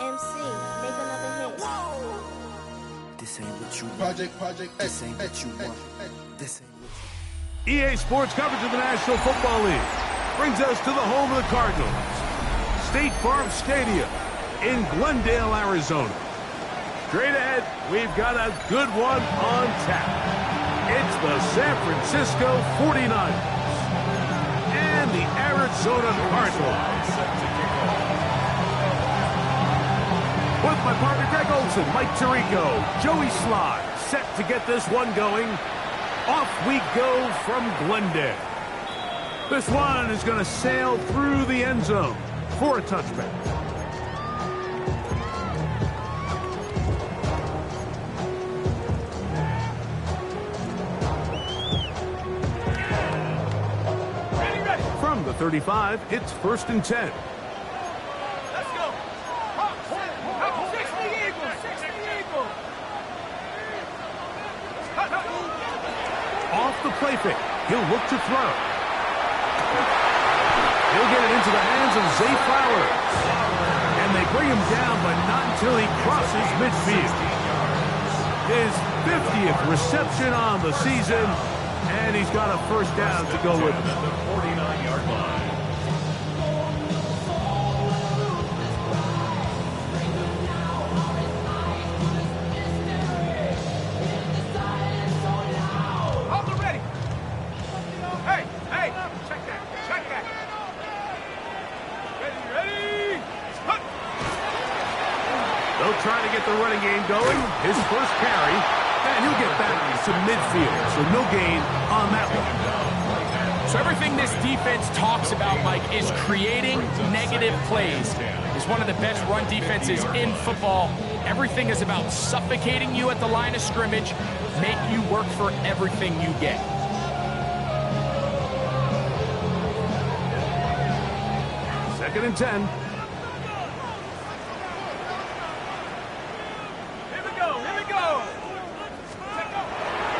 MC, make another hit. This ain't what you want. This ain't what you want. This ain't what you EA Sports coverage of the National Football League brings us to the home of the Cardinals, State Farm Stadium in Glendale, Arizona. Straight ahead, we've got a good one on tap. It's the San Francisco 49ers and the Arizona Cardinals. With my partner Greg Olson, Mike Tirico, Joey Sly, set to get this one going. Off we go from Glendale. This one is going to sail through the end zone for a touchback. From the 35, it's 1st and 10. Let's go. 60 Eagles. 60 Eagles. Off the play fake, he'll look to throw. He'll get it into the hands of Zay Flowers. And they bring him down, but not until he crosses midfield. His 50th reception on the season, and he's got a first down to go with him. The 49-yard line. Trying to get the running game going. His first carry, and he'll get back to midfield, so no gain on that one. So everything this defense talks about, Mike, is creating negative plays. It's one of the best run defenses in football. Everything is about suffocating you at the line of scrimmage, make you work for everything you get. Second and 10.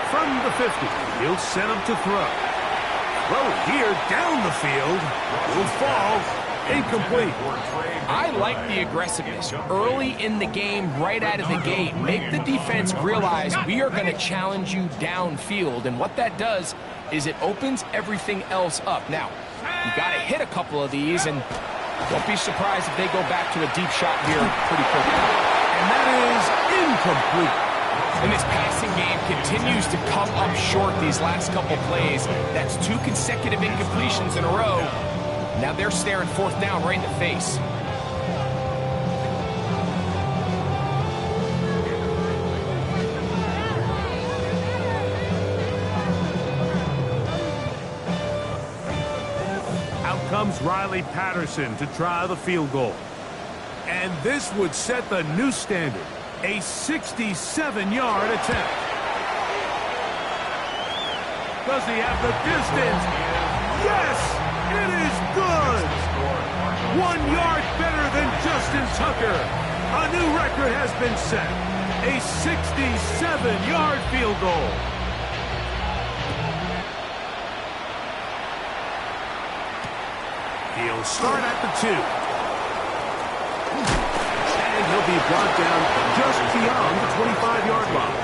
From the 50, he'll set him to throw. Throw here down the field. Will fall. Incomplete. I like the aggressiveness early in the game, right out of the gate. Make the defense realize we are going to challenge you downfield, and what that does is it opens everything else up. Now, you got to hit a couple of these, and don't be surprised if they go back to a deep shot here pretty quickly. And that is incomplete. And this passing game continues to come up short these last couple plays. That's 2 consecutive incompletions in a row. Now they're staring 4th down right in the face. Out comes Riley Patterson to try the field goal. And this would set the new standard. A 67-yard attempt. Does he have the distance? Yes! It is good! 1 yard better than Justin Tucker. A new record has been set. A 67-yard field goal. He'll start at the 2. And he'll be brought down just beyond the 25-yard line.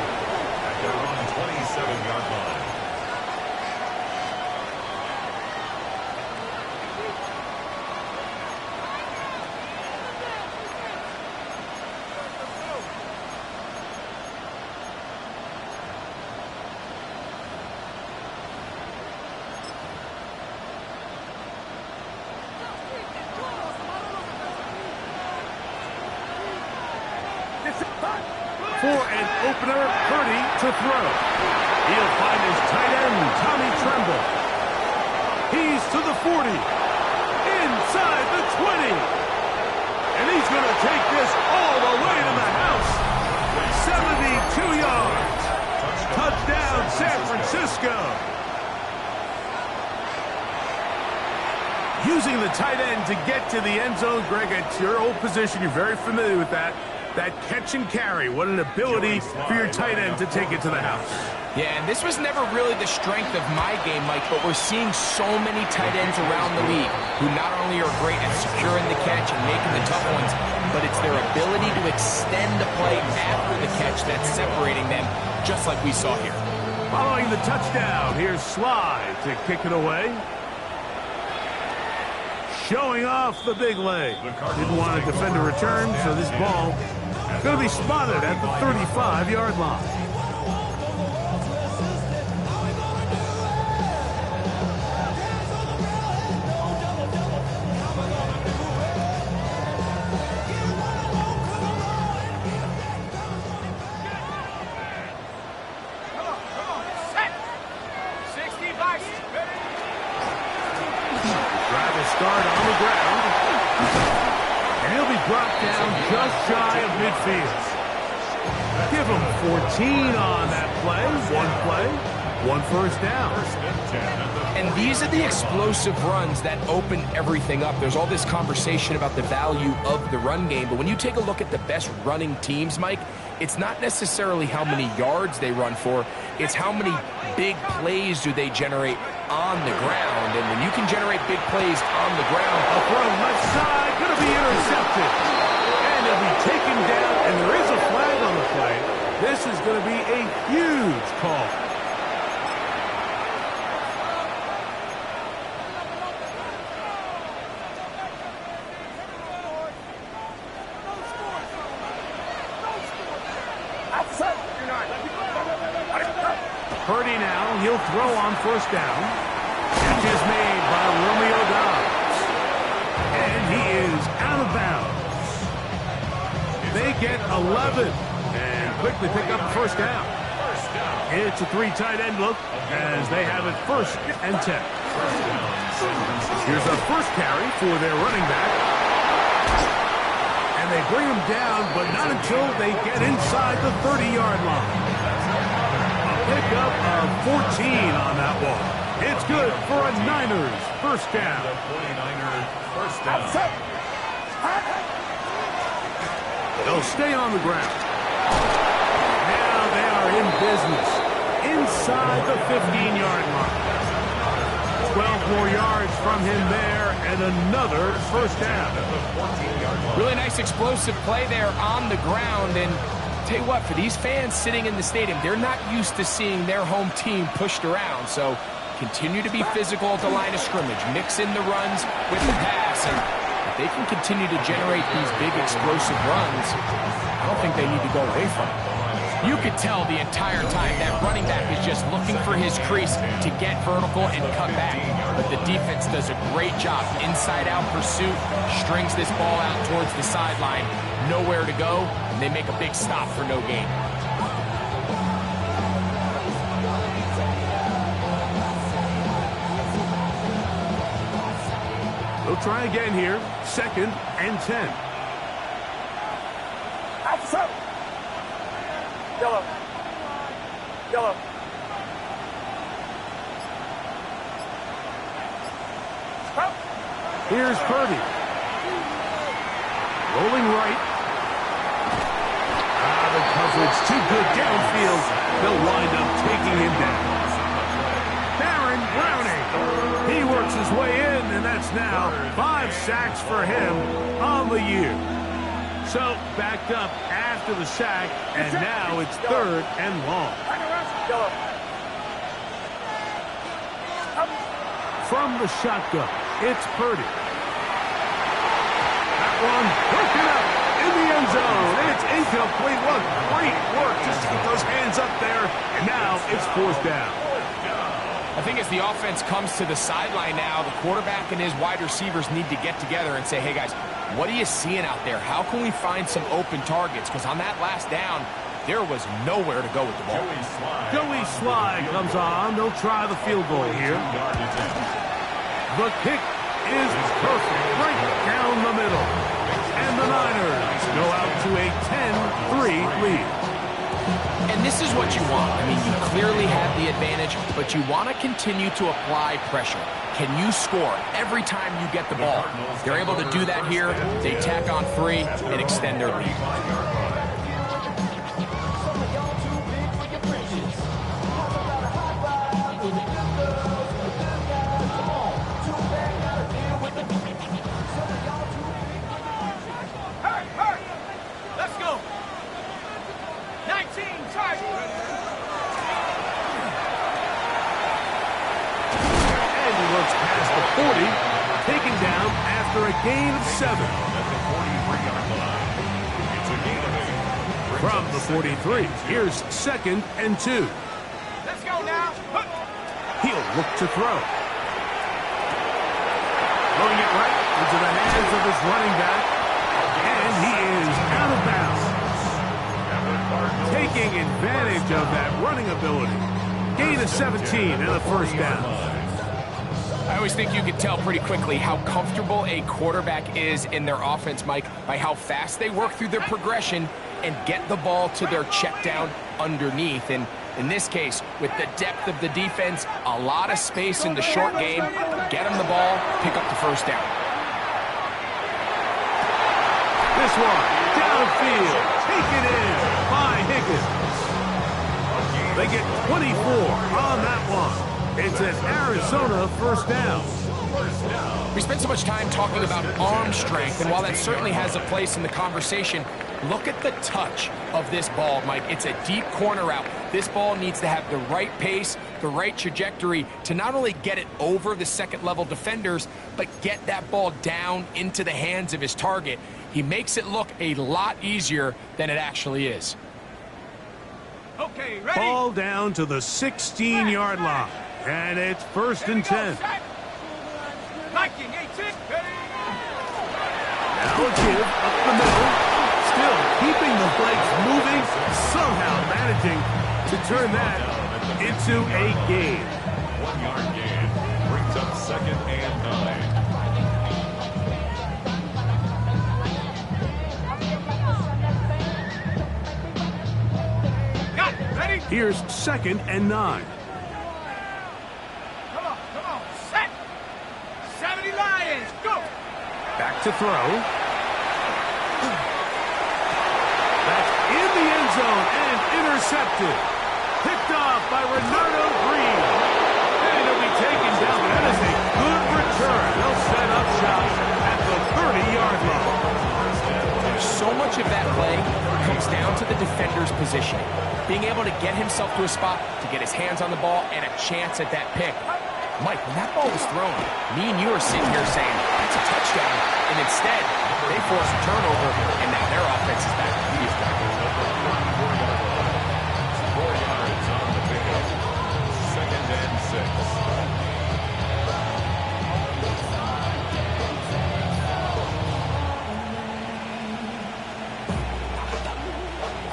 They're on the 27-yard line. For an opener, Purdy to throw. He'll find his tight end, Tommy Tremble. He's to the 40. Inside the 20. And he's going to take this all the way to the house. 72 yards. Touchdown, San Francisco. Using the tight end to get to the end zone. Greg, it's your old position. You're very familiar with that. That catch and carry, what an ability for your tight end to take it to the house. Yeah, and this was never really the strength of my game, Mike, but we're seeing so many tight ends around the league who not only are great at securing the catch and making the tough ones, but it's their ability to extend the play after the catch that's separating them, just like we saw here. Following the touchdown, here's Sly to kick it away. Showing off the big leg. Didn't want to defend a return, so this ball is going to be spotted at the 35-yard line. Start on the ground, and he'll be brought down just shy of midfield. Give him 14 on that play, one first down. And these are the explosive runs that open everything up. There's all this conversation about the value of the run game, but when you take a look at the best running teams, Mike, it's not necessarily how many yards they run for, it's how many big plays do they generate on the ground. And when you can generate big plays on the ground, a throw left side, going to be intercepted. And he'll be taken down, and there is a flag on the play. This is going to be a huge call. Purdy now, he'll throw on first down. Catch is made by Romeo Dobbs. And he is out of bounds. They get 11 and quickly pick up first down. It's a three tight end look as they have it first and 10. Here's a first carry for their running back. And they bring him down, but not until they get inside the 30-yard line. Pickup of 14 on that ball. It's good for a Niners first down. The 49ers first down. They'll stay on the ground. Now they are in business inside the 15-yard line. 12 more yards from him there and another first down. Really nice explosive play there on the ground. And tell you what, for these fans sitting in the stadium, they're not used to seeing their home team pushed around. So continue to be physical at the line of scrimmage. Mix in the runs with the pass. And if they can continue to generate these big explosive runs, I don't think they need to go away from it. You could tell the entire time that running back is just looking for his crease to get vertical and cut back. But the defense does a great job. Inside-out pursuit, strings this ball out towards the sideline. Nowhere to go, and they make a big stop for no gain. We'll try again here. Second and 10. Yellow. Here's Purdy. Rolling right. The coverage too good downfield. They'll wind up taking him down. Baron Browning. He works his way in, and that's now 5 sacks for him on the year. So backed up after the sack, and now it's third and long. From the shotgun, it's Purdy. That one broken up in the end zone. It's incomplete. What great work just to get those hands up there. And now it's fourth down. I think as the offense comes to the sideline now, the quarterback and his wide receivers need to get together and say, hey, guys, what are you seeing out there? How can we find some open targets? Because on that last down, there was nowhere to go with the ball. Joey Sly comes on. They'll try the field goal here. The kick is perfect, right down the middle. And the Niners go out to a 10-3 lead. And this is what you want. I mean, you clearly have the advantage, but you want to continue to apply pressure. Can you score every time you get the ball? They're able to do that here. They tack on 3 and extend their lead. 7. From the 43, here's 2nd and 2. Let's go now. He'll look to throw. Throwing it right into the hands of his running back. And he is out of bounds. Taking advantage of that running ability. Gain of 17 and a first down. I always think you can tell pretty quickly how comfortable a quarterback is in their offense, Mike, by how fast they work through their progression and get the ball to their check down underneath. And in this case, with the depth of the defense, a lot of space in the short game, get them the ball, pick up the first down. This one, downfield, taken in by Higgins. They get 24 on that one. It's an Arizona first down. We spent so much time talking about arm strength, and while that certainly has a place in the conversation, look at the touch of this ball, Mike. It's a deep corner route. This ball needs to have the right pace, the right trajectory to not only get it over the second-level defenders, but get that ball down into the hands of his target. He makes it look a lot easier than it actually is. Okay, ready? Ball down to the 16-yard line, and it's 1st and 10. Now a give up the middle. Still keeping the legs moving, somehow managing to turn that into a gain. 1-yard gain brings up 2nd and 9. Ready? Here's 2nd and 9. Come on, set. 70 Lions, go. Back to throw. That's in the end zone and intercepted. Picked off by Renardo Green. And he'll be taken down. That is a good return. They'll set up shop at the 30-yard line. So much of that play comes down to the defender's positioning. Being able to get himself to a spot, to get his hands on the ball, and a chance at that pick. Mike, when that ball was thrown, me and you are sitting here saying, that's a touchdown. And instead, they force a turnover, and now their offense is back to the field. 4 yards on the pickup. 2nd and 6.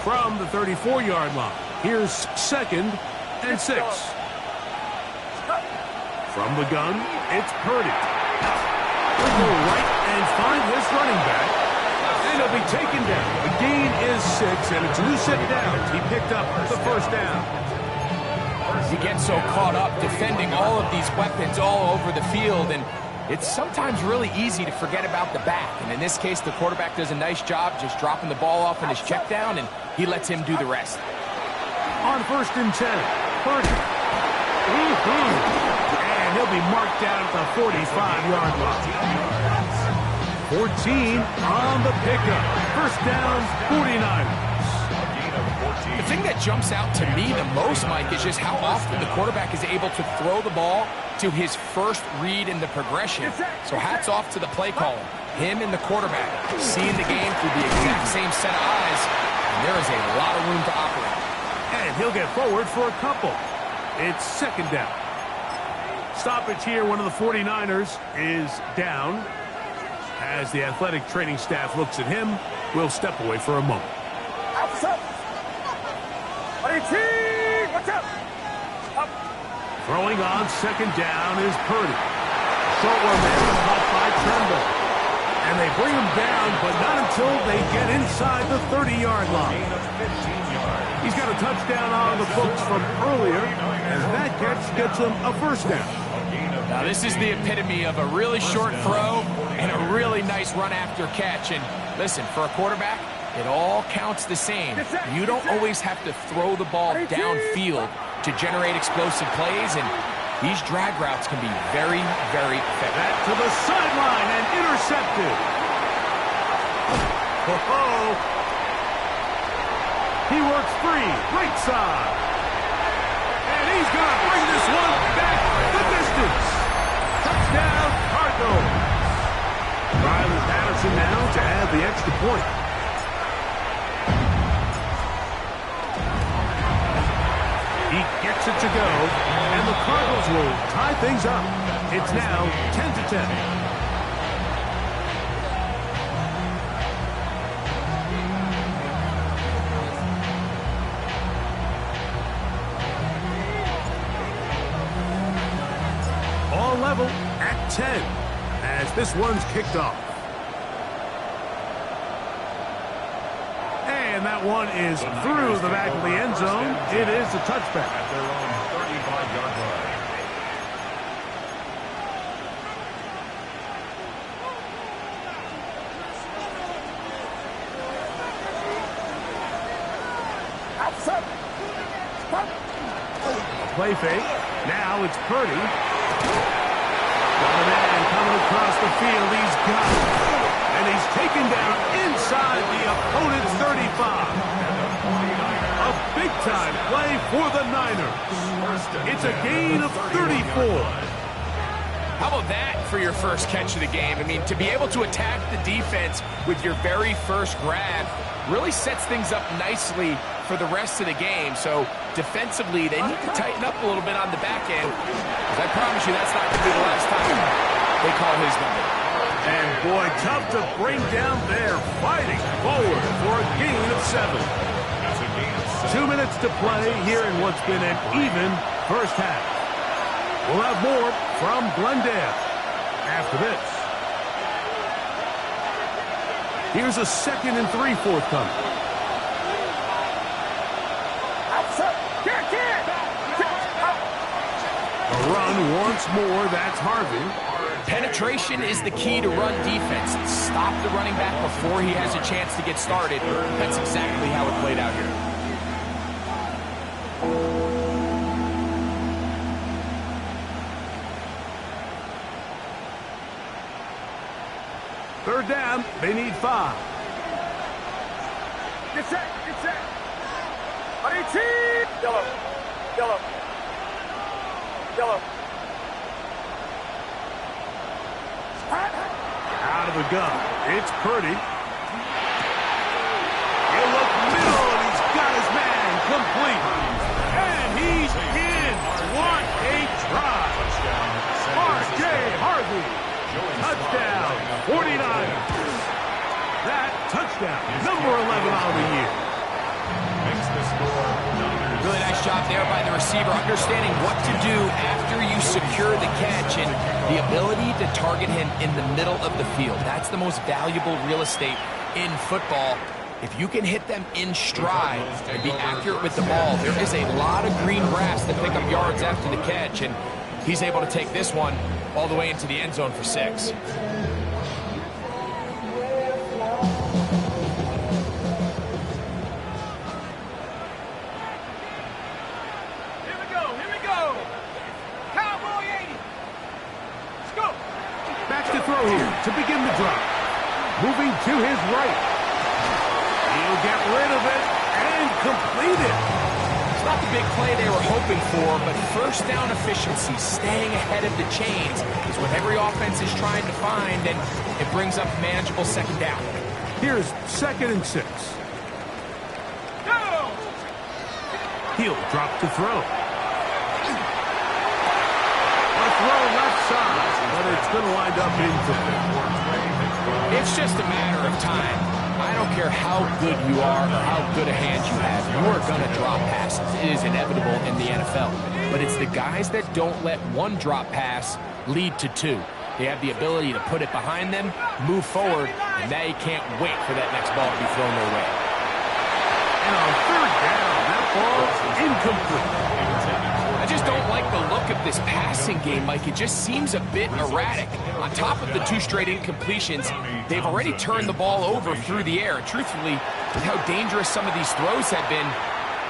From the 34-yard line, here's 2nd and 6. From the gun, it's Purdy. He'll go right and find his running back, and he'll be taken down. The gain is 6, and it's 2 set downs. He picked up the first down. You get so caught up defending all of these weapons all over the field, and it's sometimes really easy to forget about the back. And in this case, the quarterback does a nice job just dropping the ball off in his check down, and he lets him do the rest. On 1st and 10, Purdy. And he'll be marked down at the 45-yard line. 14 on the pickup. First down, 49ers. The thing that jumps out to me the most, Mike, is just how often the quarterback is able to throw the ball to his first read in the progression. So hats off to the play caller. Him and the quarterback seeing the game through the exact same set of eyes, and there is a lot of room to operate. And he'll get forward for a couple. It's 2nd down. Stoppage here, one of the 49ers is down. As the athletic training staff looks at him, we'll step away for a moment. Throwing on 2nd down is Purdy. Short one there, caught by Tremble. And they bring him down, but not until they get inside the 30-yard line. He's got a touchdown on the books from earlier, and that catch gets him a first down. Now this is the epitome of a really short throw and a really nice run after catch. And listen, for a quarterback, it all counts the same. You don't always have to throw the ball downfield to generate explosive plays, and these drag routes can be very, very effective. Back to the sideline and intercepted. He works free, right side. And he's going to bring this one back the distance. Touchdown, Cardinals. Riley Patterson now to add the extra point. He gets it to go, and the Cardinals will tie things up. It's now 10-10. All level at 10 as this one's kicked off. And that one is through the back of the end zone. It is a touchback. At their own 35-yard line. Play fake. Now it's Purdy. Got a man coming across the field. He's got it. And he's taken down inside the opponent's 35. A big-time play for the Niners. It's a gain of 34. How about that for your first catch of the game? I mean, to be able to attack the defense with your very first grab really sets things up nicely for the rest of the game. So defensively, they need to tighten up a little bit on the back end. Because I promise you that's not going to be the last time they call his number. And boy, tough to bring down there, fighting forward for a gain of 7. 2 minutes to play here in what's been an even first half. We'll have more from Glendale after this. Here's a 2nd and 3 forthcoming. A run once more, that's Harvey. Penetration is the key to run defense. Stop the running back before he has a chance to get started. That's exactly how it played out here. Third down, they need 5. Get set, get set. Yellow, yellow, yellow. Out of the gun, it's Purdy. He'll look middle, and he's got his man complete. And he's in. What a try. R.J. Harvey. Touchdown, 49ers. That touchdown, number 11 on the year. Makes the score. Really nice job there by the receiver, understanding what to do after you secure the catch and the ability to target him in the middle of the field. That's the most valuable real estate in football. If you can hit them in stride and be accurate with the ball, there is a lot of green grass to pick up yards after the catch, and he's able to take this one all the way into the end zone for 6. Here to begin the drive. Moving to his right. He'll get rid of it and complete it. It's not the big play they were hoping for, but first down efficiency, staying ahead of the chains, is what every offense is trying to find, and it brings up manageable 2nd down. Here's 2nd and 6. He'll drop to throw. A throw left side, but it's going to wind up incomplete. It's just a matter of time. I don't care how good you are or how good a hand you have. You are going to drop passes. It is inevitable in the NFL. But it's the guys that don't let one drop pass lead to 2. They have the ability to put it behind them, move forward, and they can't wait for that next ball to be thrown their way. And on 3rd down, that ball's incomplete. I just don't like the look of this passing game, Mike. It just seems a bit erratic. On top of the 2 straight incompletions, they've already turned the ball over through the air. And truthfully, with how dangerous some of these throws have been,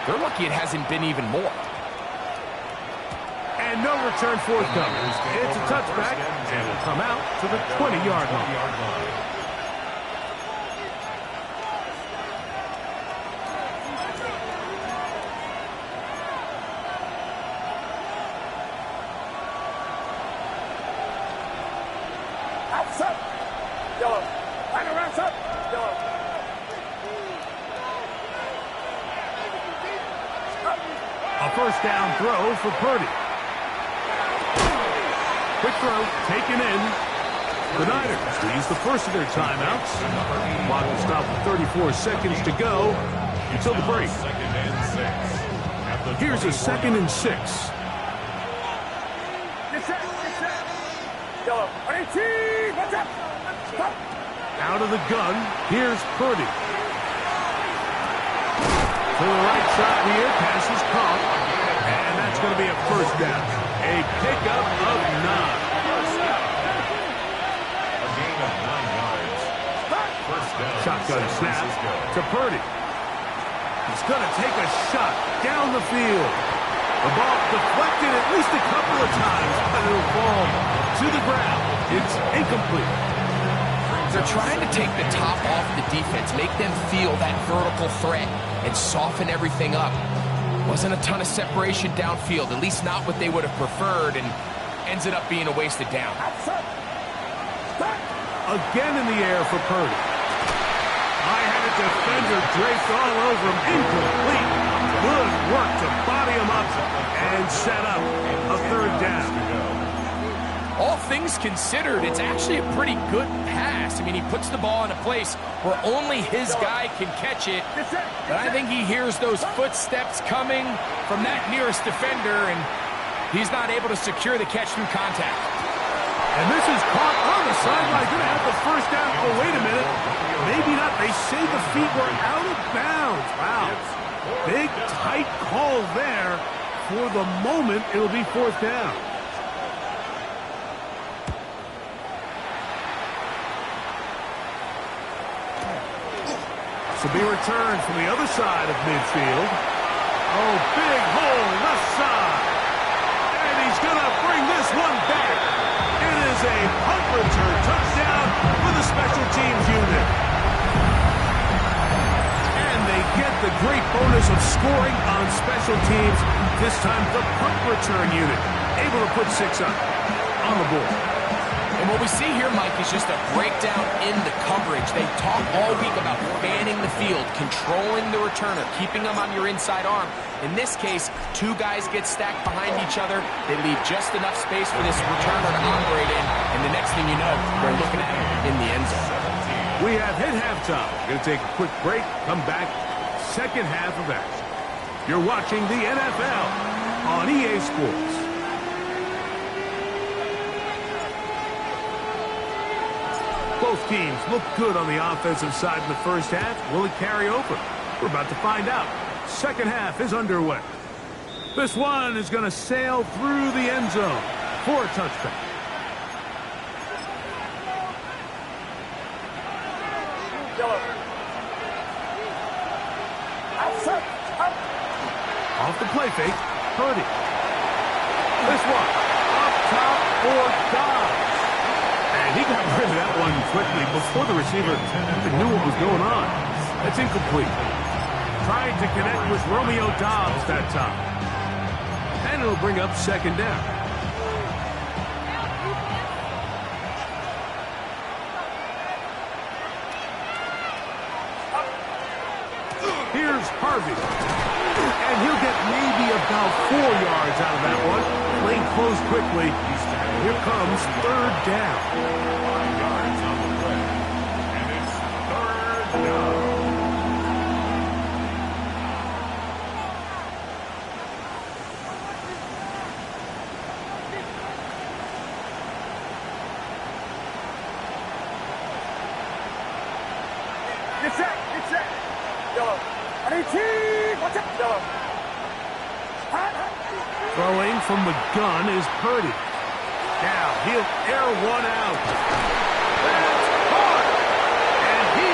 they're lucky it hasn't been even more. And no return forthcoming. It's a touchback, and will come out to the 20-yard line. first down throw for Purdy. Quick throw taken in. The Niners will use the first of their timeouts. Clock will stop with 34 seconds to go until the break. Here's a 2nd and 6. Out of the gun, here's Purdy. To the right side here, pass is caught. And that's going to be a first down. A pickup of 9. A gain of 9 yards. First down. Shotgun snap to Purdy. He's going to take a shot down the field. The ball deflected at least a couple of times, but it'll fall to the ground. It's incomplete. They're trying to take the top off the defense, make them feel that vertical threat, and soften everything up. Wasn't a ton of separation downfield, at least not what they would have preferred, and ends it up being a wasted down. Again in the air for Purdy. I had a defender draped all over him. Incomplete. Good work to body him up and set up a 3rd down. All things considered, it's actually a pretty good pass. I mean, he puts the ball in a place where only his guy can catch it. But I think he hears those footsteps coming from that nearest defender, and he's not able to secure the catch through contact. And this is caught on the sideline. Going to have the first down. Oh, wait a minute. Maybe not. They say the feet were out of bounds. Wow. Big, tight call there. For the moment, it'll be 4th down. To be returned from the other side of midfield. Oh, big hole left side. And he's going to bring this one back. It is a punt return touchdown for the special teams unit. And they get the great bonus of scoring on special teams. This time the punt return unit able to put 6 up on the board. And what we see here, Mike, is just a breakdown in the coverage. They talk all week about fanning the field, controlling the returner, keeping them on your inside arm. In this case, 2 guys get stacked behind each other. They leave just enough space for this returner to operate in. And the next thing you know, they're looking at him in the end zone. We have hit halftime. We're going to take a quick break, come back, second half of action. You're watching the NFL on EA Sports. Both teams look good on the offensive side in the first half. Will it carry over? We're about to find out. Second half is underway. This one is going to sail through the end zone for a touchback. Off the play fake, Purdy. This one, up top for Dobbs. And he got rid of that one quickly before the receiver even knew what was going on. That's incomplete. Trying to connect with Romeo Dobbs that time. And it'll bring up 2nd down. Here's Harvey. And he'll get maybe about 4 yards out of that one. Lane closed quickly. Here comes 3rd down. 5 yards on the play. And it's 3rd down. Get set. Yellow. Watch out. Yellow. Throwing from the gun is Purdy. Now he'll air one out. That's caught. And he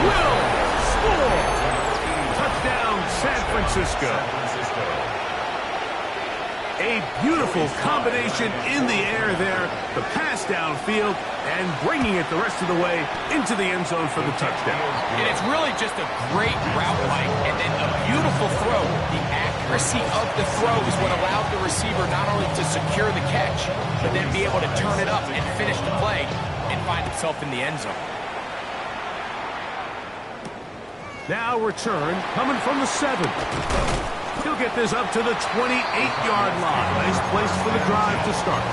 will score. Touchdown, San Francisco. A beautiful combination in the air there. The pass downfield and bringing it the rest of the way into the end zone for the touchdown. And it's really just a great route, Mike, and then a beautiful throw. The accuracy of the throw is what allowed the receiver not only to secure the catch, but then be able to turn it up and finish the play and find himself in the end zone. Now return coming from the 7. He'll get this up to the 28-yard line. Nice place for the drive to start.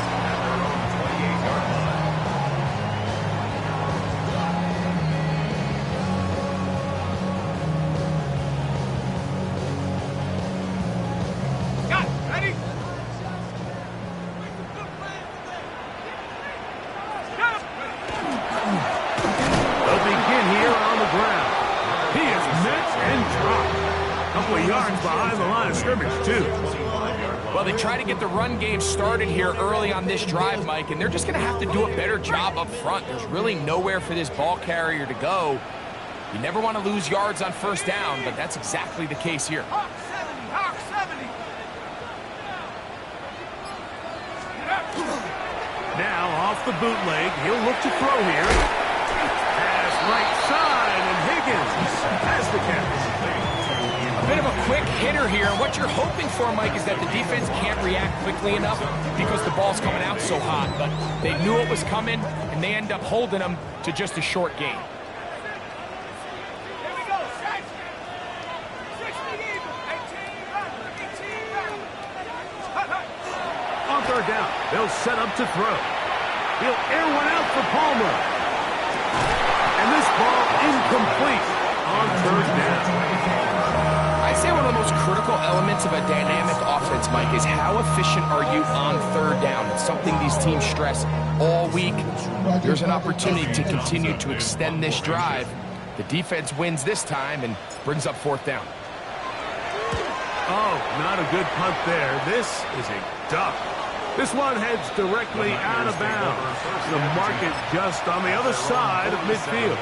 They'll begin here on the ground. He is met and dropped. A couple of yards behind the line of scrimmage, too. Well, they try to get the run game started here early on this drive, Mike, and they're just going to have to do a better job up front. There's really nowhere for this ball carrier to go. You never want to lose yards on first down, but that's exactly the case here. Hawk 70, Hawk 70. Now, off the bootleg, he'll look to throw here. Pass right side, and Higgins has the catch. A bit of a quick hitter here. What you're hoping for, Mike, is that the defense can't react quickly enough because the ball's coming out so hot. But they knew it was coming, and they end up holding them to just a short gain. Here we go, set. 60 even. 18. On third down, they'll set up to throw. He'll air one out for Palmer. And this ball incomplete on third down. I'd say one of the most critical elements of a dynamic offense, Mike, is how efficient are you on third down? It's something these teams stress all week. There's an opportunity to continue to extend this drive. The defense wins this time and brings up fourth down. Oh, not a good punt there. This is a duck. This one heads directly out of bounds. The market just on the other side of midfield.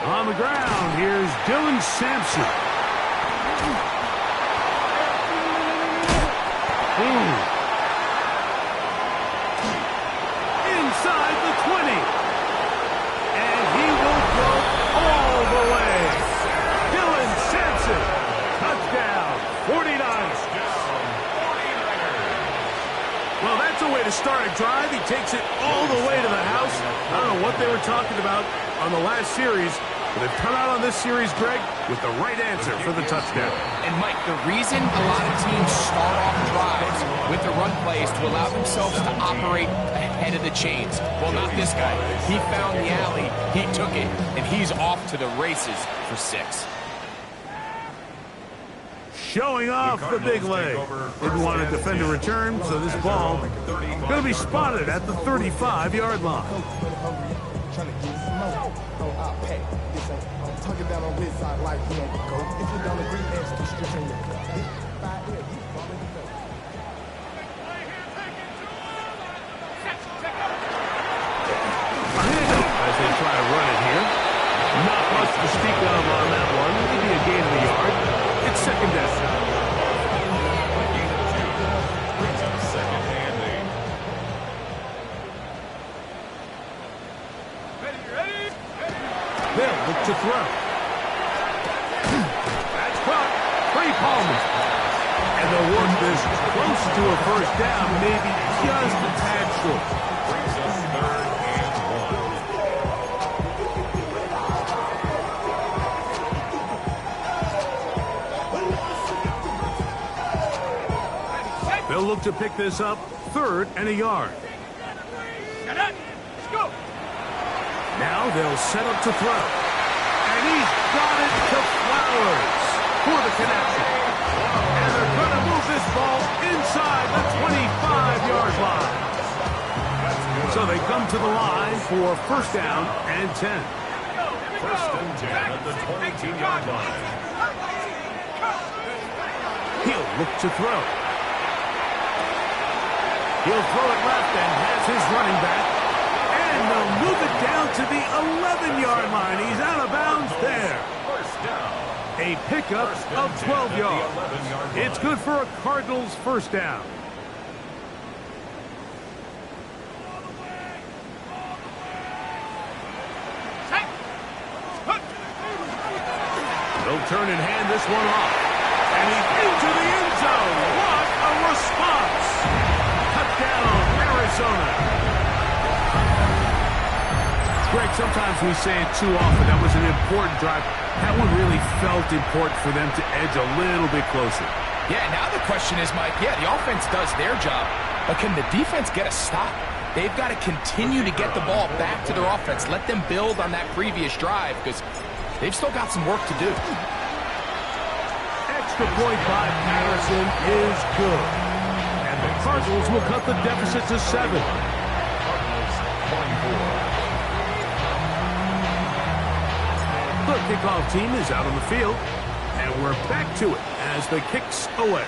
On the ground, here's Dylan Sampson. Inside the 20. And he will go all the way. Dylan Sampson, touchdown, 49ers. Well, that's a way to start a drive. He takes it all the way to the house. I don't know what they were talking about on the last series, but they've come out on this series, Greg, with the right answer for the touchdown. And, Mike, the reason a lot of teams start off drives with the run plays to allow themselves to operate ahead of the chains. Well, not this guy. He found the alley, he took it, and he's off to the races for 6. Showing off the big leg. Didn't want to defend a return, so this ball going to be spotted at the 35-yard line. Talking down on his side like he had to go. If you don't agree, answer the strip in your cut. A handoff as they try to run it here. Not much to speak of on that one. Maybe a gain of a yard. It's second down. They'll look to throw. That's caught. Free Palmer. And they'll work this close to a first down, maybe just a tad short. Brings us 3rd and 1. They'll look to pick this up, 3rd and a yard. Let's go. Now they'll set up to throw. And he's got it to Flowers for the connection. And they're going to move this ball inside the 25-yard line. So they come to the line for first down and 10. First and 10 at the 22-yard line. He'll look to throw. He'll throw it left and has his running back. And they'll move it down to the 11-yard line. He's out of bounds there. First down. A pickup of 12 yards. It's good for a Cardinals first down. turn and hand this one off. And he's into the end zone. What a response. Touchdown, Arizona. Greg, sometimes we say it too often. That was an important drive. That one really felt important for them to edge a little bit closer. Yeah, now the question is, Mike, yeah, the offense does their job, but can the defense get a stop? They've got to continue to get the ball back to their offense. Let them build on that previous drive because they've still got some work to do. Extra point by Patterson is good. And the Cardinals will cut the deficit to 7. The kickoff team is out on the field, and we're back to it as the kick's away.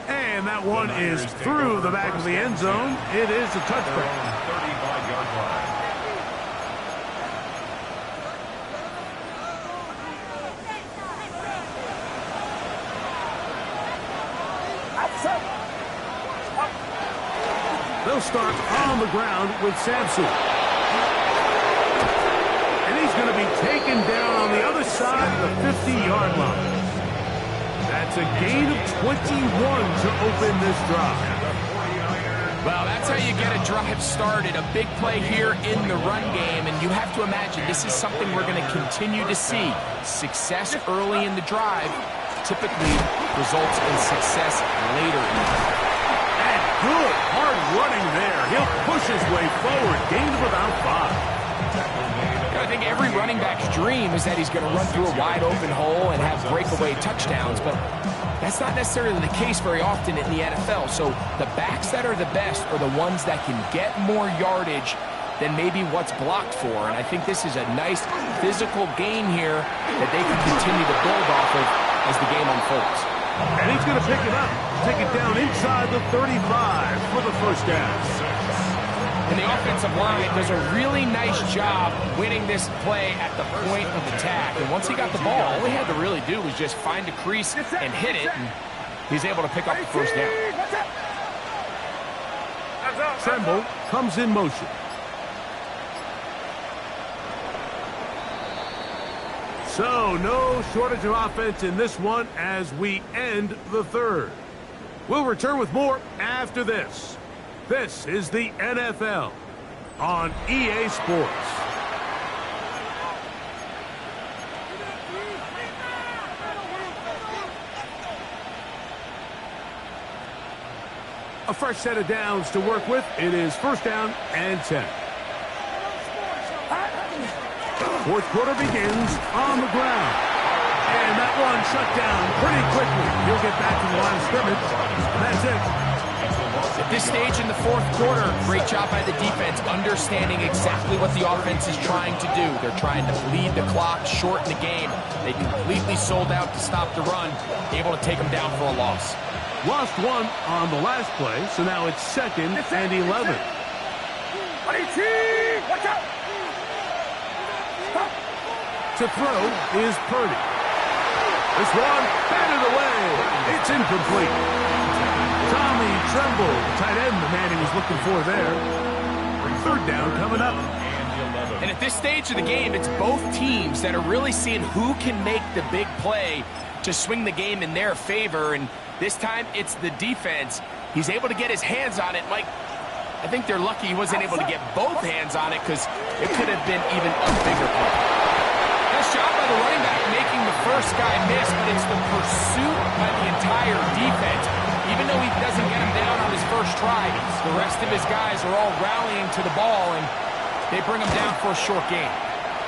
And that one is through the back of the end zone. It is a touchback. 35-yard line. They'll start on the ground with Sampson. And he's going to be taken down on the other side of the 50-yard line. That's a gain of 21 to open this drive. Well, that's how you get a drive started. A big play here in the run game, and you have to imagine this is something we're going to continue to see. Success early in the drive typically results in success later in the drive. And good hard running there. He'll push his way forward. Gain of about 5. I think every running back's dream is that he's going to run through a wide open hole and have breakaway touchdowns, but that's not necessarily the case very often in the NFL. So the backs that are the best are the ones that can get more yardage than maybe what's blocked for. And I think this is a nice physical gain here that they can continue to build off of as the game unfolds. And he's going to pick it up, take it down inside the 35 for the first down. And the offensive line does a really nice job winning this play at the point of attack. And once he got the ball, all he had to really do was just find a crease and hit it. And he's able to pick up the first down. Tremble comes in motion. So, no shortage of offense in this one as we end the third. We'll return with more after this. This is the NFL on EA Sports. A fresh set of downs to work with. It is first down and 10. Fourth quarter begins on the ground. And that one shut down pretty quickly. He'll get back to the line of scrimmage. That's it. At this stage in the fourth quarter, great job by the defense, understanding exactly what the offense is trying to do. They're trying to bleed the clock, shorten the game. They completely sold out to stop the run, able to take them down for a loss. Lost one on the last play, so now it's 2nd and 11. Watch out! To throw is Purdy. This one batted away. It's incomplete. Tommy Tremble, the tight end, the man he was looking for there. Third down coming up. And at this stage of the game, it's both teams that are really seeing who can make the big play to swing the game in their favor. And this time, it's the defense. He's able to get his hands on it. Mike, I think they're lucky he wasn't able to get both hands on it because it could have been even a bigger play. Nice job by the running back making the first guy miss, but it's the pursuit by the entire defense. Even though he doesn't get him down on his first try, the rest of his guys are all rallying to the ball, and they bring him down for a short gain.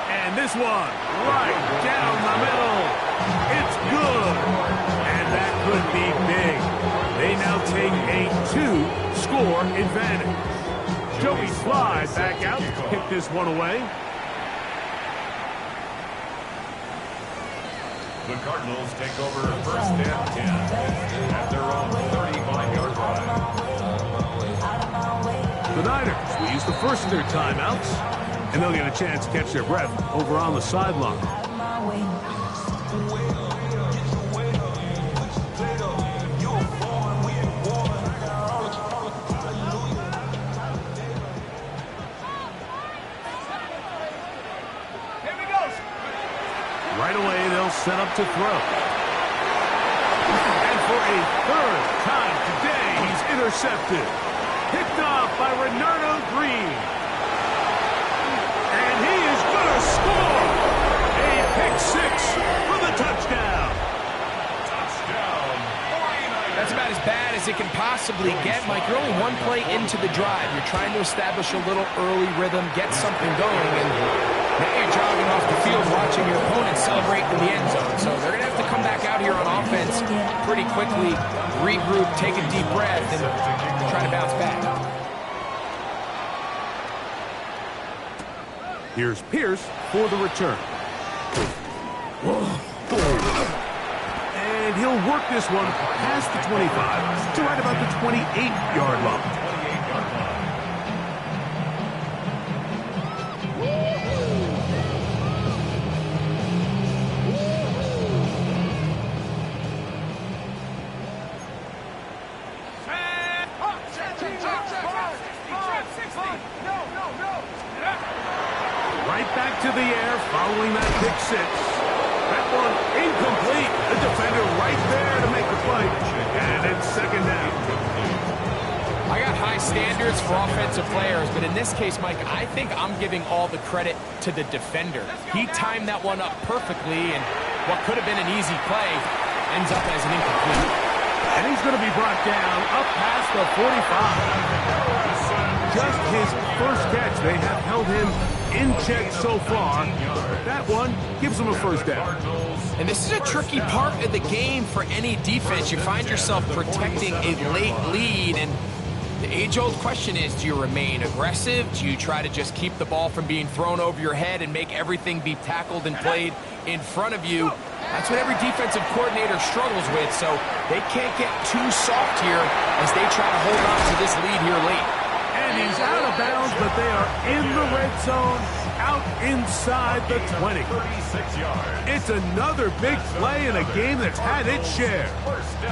And this one, right down the middle. It's good. And that could be big. They now take a 2-score advantage. Joey Sly back out to kick this one away. The Cardinals take over first and 10 at their own 35-yard line. The Niners will use the first of their timeouts, and they'll get a chance to catch their breath over on the sideline. set up to throw. And for a third time today, he's intercepted. Picked off by Renardo Green. And he is going to score. A pick six for the touchdown. That's about as bad as it can possibly get, Mike. You're only one play into the drive. You're trying to establish a little early rhythm, get something going, and now you're jogging off the field watching your opponent celebrate in the end zone. So they're going to have to come back out here on offense pretty quickly, regroup, take a deep breath, and try to bounce back. Here's Pierce for the return. And he'll work this one past the 25 to right about the 28-yard line. Right back to the air following that pick six. That one incomplete. The defender right there to make the play. And it's second down. I got high standards for offensive players, but in this case, Mike, I think I'm giving all the credit to the defender. He timed that one up perfectly, and what could have been an easy play ends up as an incomplete. And he's going to be brought down up past the 45. Just his first catch. They have held him in check so far. That one gives him a first down. And this is a tricky part of the game for any defense. You find yourself protecting a late lead, and the age-old question is, do you remain aggressive? Do you try to just keep the ball from being thrown over your head and make everything be tackled and played in front of you? That's what every defensive coordinator struggles with, so they can't get too soft here as they try to hold on to this lead here late. And he's out of bounds, but they are in the red zone, out inside the 20. 36 yards. It's another big play in a game that's had its share.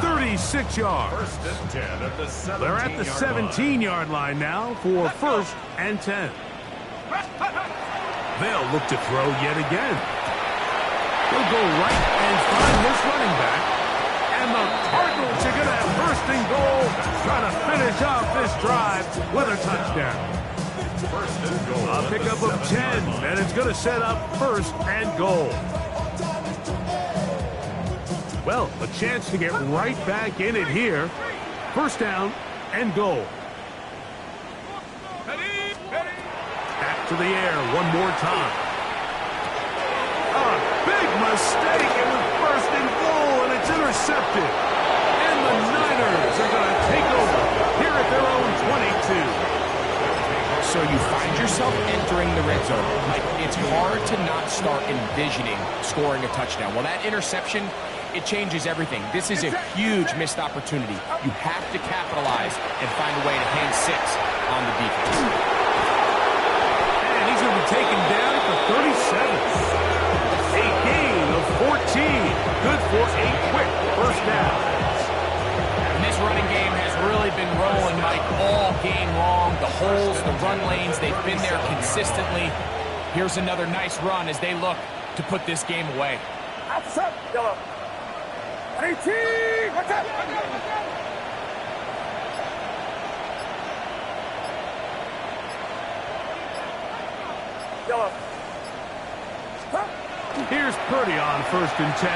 36 yards. First and 10 at the 17-yard line. They're at the 17-yard line now for first and 10. They'll look to throw yet again. He'll go right and find his running back. And the Cardinals are going to have first and goal, trying to finish off this drive with a touchdown. First and goal. A pickup of 10, and it's going to set up first and goal. Well, a chance to get right back in it here. First down and goal. Back to the air one more time. A big mistake. It was first and goal, and it's intercepted. And the Niners are going to take over here at their own 22. So you find yourself entering the red zone. Like, it's hard to not start envisioning scoring a touchdown. Well, that interception, it changes everything. This is a huge missed opportunity. You have to capitalize and find a way to hang six on the defense. And he's going to be taken down for 37. A gain of 14. Good for a quick first down. And this running game has really been rolling, Mike, all game long. The holes, the run lanes, they've been there consistently. Here's another nice run as they look to put this game away. What's up, yellow? 18! What's up? Yellow. Here's Purdy on first and 10.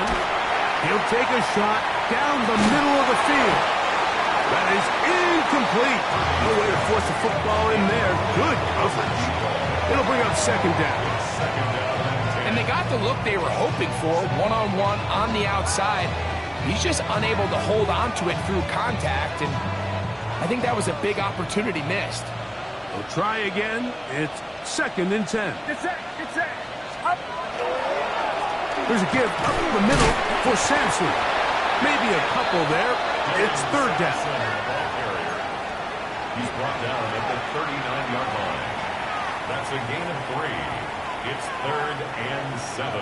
He'll take a shot down the middle of the field. That is incomplete. No way to force the football in there. Good coverage. It'll bring up second down. And they got the look they were hoping for, one-on-one on the outside. He's just unable to hold on to it through contact, and I think that was a big opportunity missed. They'll try again. It's second and 10. Get set! Get set! Up! There's a give up the middle for Sampson. Maybe a couple there. It's third down. He's brought down at the 39-yard line. That's a gain of 3. It's third and 7.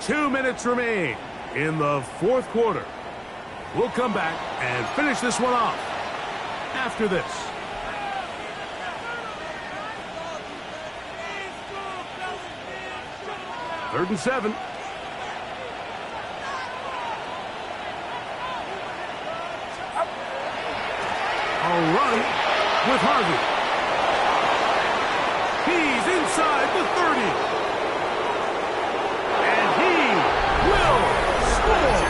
Two minutes remain. in the fourth quarter. We'll come back and finish this one off after this. Third and 7. A run with Harvey. He's inside the 30. And he will score.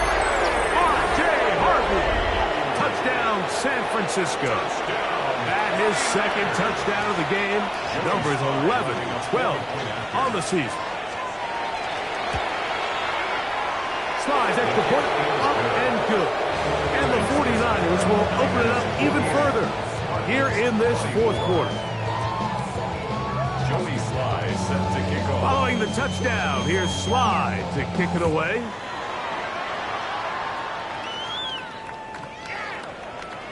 R.J. Harvey. Touchdown, San Francisco. That his second touchdown of the game. Numbers 11 and 12 on the season. Slides extra point, up and good. And the 49ers will open it up even further here in this fourth quarter. Joey Sly set to kick off. Following the touchdown, here's Sly to kick it away.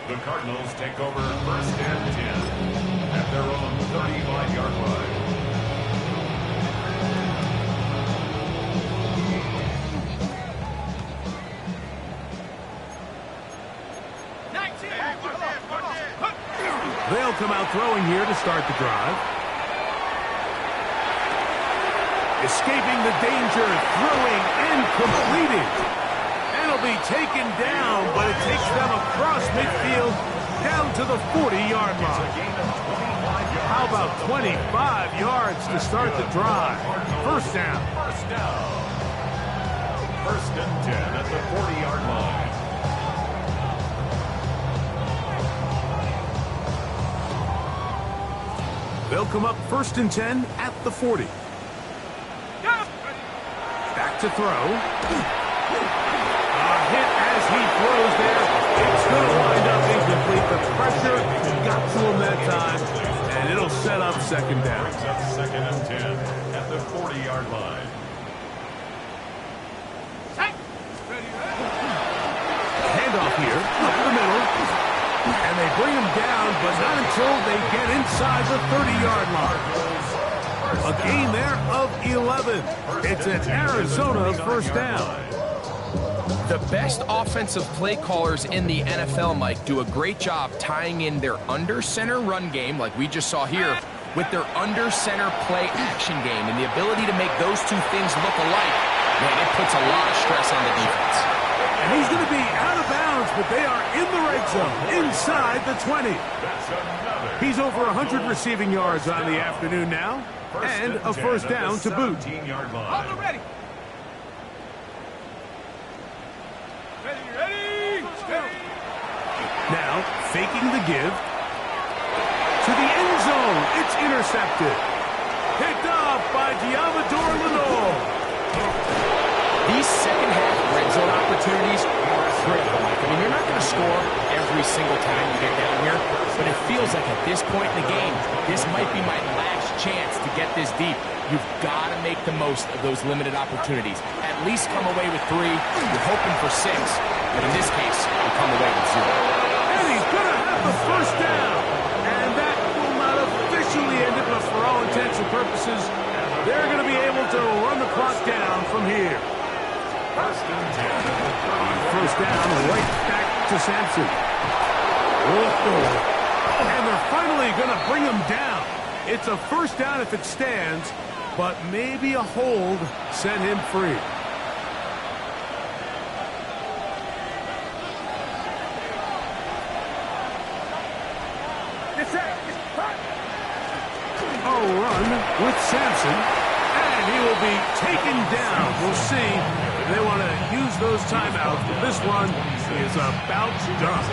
The Cardinals take over first and 10 at their own 35-yard line. They'll come out throwing here to start the drive. Escaping the danger, throwing and completing. And it'll be taken down, but it takes them across midfield down to the 40-yard line. How about 25 yards to start the drive? First down. First and 10 at the 40-yard line. They'll come up first and 10 at the 40. Back to throw. A hit as he throws there. It's going to wind up incomplete. The pressure got to him that time, and it'll set up second down. Brings up second and 10 at the 40-yard line. Handoff here, up the middle. And they bring him down, but not until they get inside the 30-yard line. A gain there of 11. It's an Arizona first down. The best offensive play callers in the NFL, Mike, do a great job tying in their under-center run game, like we just saw here, with their under-center play action game. And the ability to make those two things look alike, man, it puts a lot of stress on the defense. And he's going to be out of bounds, but they are in the red zone, inside the 20. He's over 100 receiving yards on the afternoon now, and a first down to boot. Ready. Now, faking the give. To the end zone, it's intercepted. Picked off by Divisional Round. These second-half red zone opportunities are critical, Mike. I mean, you're not going to score every single time you get down here, but it feels like at this point in the game, this might be my last chance to get this deep. You've got to make the most of those limited opportunities. At least come away with 3. You're hoping for 6, but in this case, you come away with 0. And he's going to have the first down. And that will not officially end it, but for all intents and purposes, they're going to be able to run the clock down from here. First and 10. First down, right back to Sampson. And they're finally going to bring him down. It's a first down if it stands, but maybe a hold set him free. A run with Sampson, and he will be taken down. We'll see if they want to use those timeouts, but this one is about done.